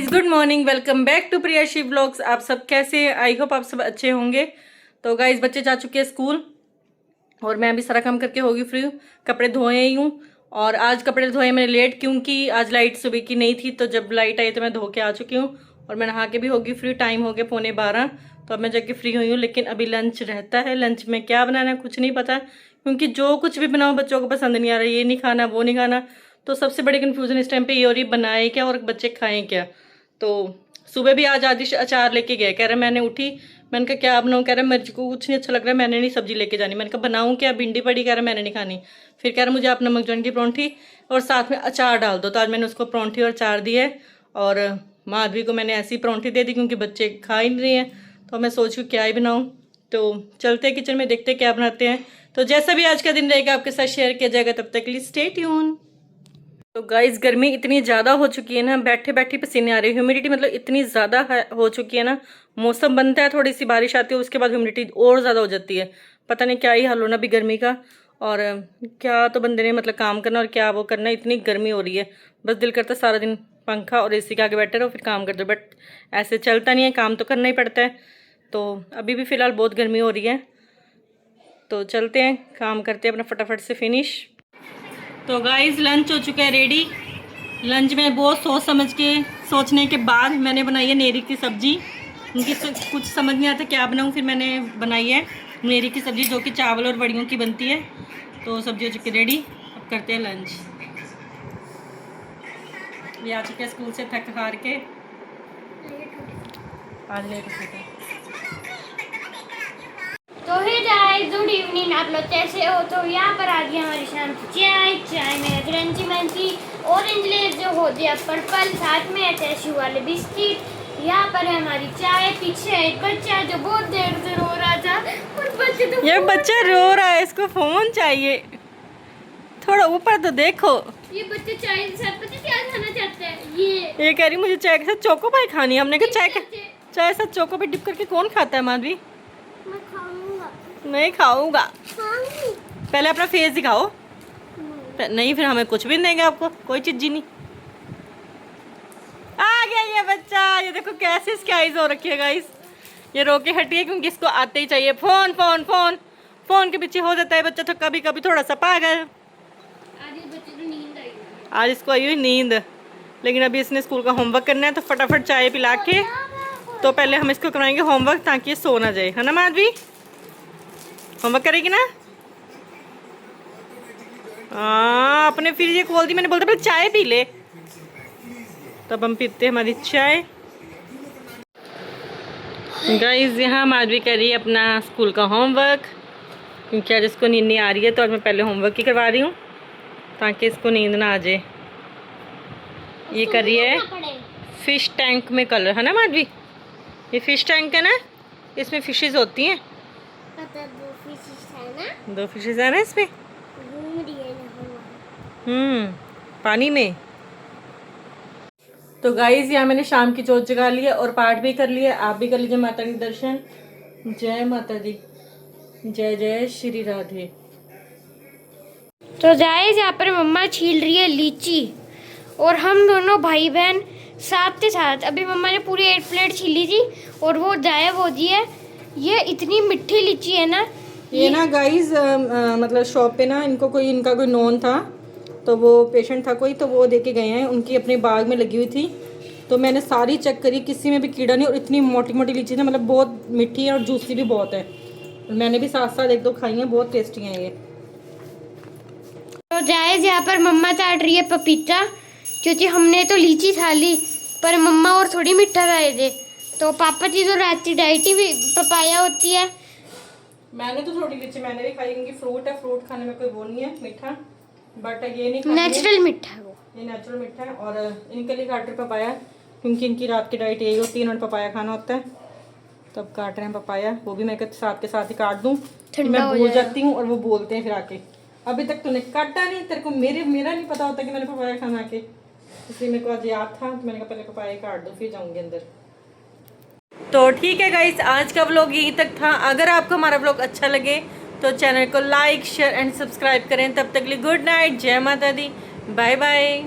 Guys good morning, welcome back to Priyashi vlogs. आप सब कैसे हैं? आई होप आप सब अच्छे होंगे। तो गाइज बच्चे जा चुके हैं स्कूल और मैं अभी सारा काम करके होगी फ्री हूँ। कपड़े धोए ही हूँ और आज कपड़े धोए मैंने लेट क्योंकि आज लाइट सुबह की नहीं थी, तो जब लाइट आई तो मैं धो के आ चुकी हूँ और मैं नहा के भी होगी फ्री। टाइम हो गया 11:15, तो अब मैं जाके फ्री हुई हूँ। लेकिन अभी लंच रहता है, लंच में क्या बनाना है कुछ नहीं पता, क्योंकि जो कुछ भी बनाओ बच्चों को पसंद नहीं आ रहा, ये नहीं खाना वो नहीं खाना। तो सबसे बड़ी कन्फ्यूजन इस टाइम पे ये हो रही है, बनाए क्या और बच्चे खाएं क्या। तो सुबह भी आज आदिश अचार लेके गया, कह रहा मैंने उठी, मैंने कहा क्या बनाऊँ, कह रहा मेरे को कुछ नहीं अच्छा लग रहा है, मैंने नहीं सब्जी लेके जानी। मैंने कहा बनाऊँ क्या, भिंडी पड़ी, कह रहा मैंने नहीं खानी। फिर कह रहा मुझे आप नमक ज्वाइन की परांठी और साथ में अचार डाल दो। तो आज मैंने उसको परांठी और अचार दिया है और माधवी को मैंने ऐसी परांठी दे दी क्योंकि बच्चे खा ही नहीं रहे हैं। तो मैं सोच क्या ही बनाऊँ। तो चलते हैं किचन में, देखते क्या बनाते हैं। तो जैसा भी आज का दिन रहेगा आपके साथ शेयर किया जाएगा, तब तक के लिए स्टे ट्यून। तो गाइस गर्मी इतनी ज़्यादा हो चुकी है ना, बैठे बैठे पसीने आ रहे हैं। ह्यूमिडिटी मतलब इतनी ज़्यादा हो चुकी है ना, मौसम बनता है थोड़ी सी बारिश आती है उसके बाद ह्यूमिडिटी और ज़्यादा हो जाती है। पता नहीं क्या ही हाल होना अभी गर्मी का, और क्या तो बंदे ने मतलब काम करना और क्या वो करना, इतनी गर्मी हो रही है। बस दिल करता है सारा दिन पंखा और एसी के आगे बैठे रहो फिर काम कर दो, बट ऐसे चलता नहीं है, काम तो करना ही पड़ता है। तो अभी भी फ़िलहाल बहुत गर्मी हो रही है, तो चलते हैं काम करते हैं अपना फटाफट से फिनिश। तो गाइस लंच हो चुका है रेडी। लंच में बहुत सोच समझ के सोचने के बाद मैंने बनाई है नेरी की सब्ज़ी। उनकी कुछ समझ नहीं आता क्या बनाऊँ, फिर मैंने बनाई है नेरी की सब्ज़ी जो कि चावल और बड़ियों की बनती है। तो सब्ज़ी हो चुकी है रेडी, अब करते हैं लंच। ये आ चुके हैं स्कूल से थक हार के, आज लेट हो गया। तो हे गाइस गुड इवनिंग, आप लोग कैसे हो। तो यहाँ पर आ गई हमारी शाम की चाय में क्रंची मंची ऑरेंज लेयर जो हो गया पर्पल, साथ में कैशू वाले बिस्किट। यहाँ पर है हमारी चाय, पीछे है एक बच्चा जो बहुत देर से रो रहा था और बच्चे तो ये बच्चा रो रहा है, इसको फोन चाहिए, थोड़ा ऊपर तो देखो। ये बच्चे चाय के साथ पता क्या खाना चाहते हैं, ये कह रही मुझे चाय के साथ चोको पाई खानी है। हमने कहा चाय के साथ चोको पाई डिप करके कौन खाता है माधवी? मैं खाऊंगा। नहीं खाऊंगा, पहले अपना फेस दिखाओ। नहीं फिर हमें कुछ भी नहीं देंगे आपको, कोई चीज नहीं। आ गया ये बच्चा, ये देखो कैसे इसकी आईज हो रखी है गाइस। ये रो के हटी है क्योंकि इसको आते ही चाहिए फोन फोन फोन। फोन के पीछे हो जाता है बच्चा, तो कभी कभी थोड़ा सा पागल। आज इसको आई हुई नींद, लेकिन अभी इसने स्कूल का होमवर्क करना है तो फटाफट चाय पिला के तो पहले हम इसको करवाएंगे होमवर्क ताकि ये सो ना जाए, है ना माधवी? होमवर्क करेगी ना? हाँ अपने फिर ये खोल दी, मैंने बोलता पहले चाय पी ले। तब हम पीते हैं हमारी चाय। गाइस यहाँ माधवी कर रही है अपना स्कूल का होमवर्क, क्योंकि आज इसको नींद नहीं आ रही है तो आज मैं पहले होमवर्क ही करवा रही हूँ ताकि इसको नींद ना आ जाए। ये कर रही है फिश टैंक में कलर, है ना माधवी? ये फिश टैंक है ना, इसमें फिशेस होती हैं। दो फिशेस है ना इसमें, पानी में। तो गाइस यहाँ मैंने शाम की जोत जगा ली है और पाठ भी कर लिया। आप भी कर लीजिए माता के दर्शन। जय माता दी, जय जय श्री राधे। तो गाइस यहाँ पर मम्मा छील रही है लीची और हम दोनों भाई बहन साथ के साथ। अभी मम्मा ने पूरी 8 प्लेट छीली थी और वो गायब हो गई है। ये इतनी मीठी लीची है ना, ये ना गाइस मतलब शॉप पे ना इनका कोई नॉन था, तो वो पेशेंट था कोई, तो वो देके गए हैं, उनकी अपने बाग में लगी हुई थी। तो मैंने सारी चेक करी, किसी में भी कीड़ा नहीं, और इतनी मोटी मोटी लीची ना, मतलब बहुत मीठी है और जूसी भी बहुत है। मैंने भी साथ साथ 1-2 खाई हैं, बहुत टेस्टी हैं ये। तो जायज़ यहाँ पर मम्मा चाट रही है पपीता, क्योंकि हमने तो लीची खा ली पर मम्मा और थोड़ी मीठा खाए थे। तो पापा की तो रात की डाइट ही भी पपाया होती है। मैंने तो थोड़ी लीची मैंने भी खाई क्योंकि फ्रूट है, फ्रूट खाने में कोई वो नहीं है मीठा, बट ये नहीं नेचुरल मीठा है वो, ये नेचुरल मीठा है। और इनके लिए काट रहे पपाया, क्योंकि इनकी रात की डाइट यही होती है, इन्होंने पपाया खाना होता है। तो अब काट रहे हैं पपाया, वो भी मैं साथ के साथ ही काट दूँ, मैं भूल जाती हूँ और वो बोलते हैं फिर आके अभी तक तूने काटा नहीं, तेरे को मेरा नहीं पता होता कि मैंने पपाया खाना के, इसलिए मेरे को आज याद था तो मैंने कहा पहले पपाया काट दो फिर जाऊँगी अंदर। तो ठीक है गाइस, आज का व्लॉग यहीं तक था। अगर आपको हमारा व्लॉग अच्छा लगे तो चैनल को लाइक शेयर एंड सब्सक्राइब करें। तब तक के लिए गुड नाइट, जय माता दी, बाय बाय।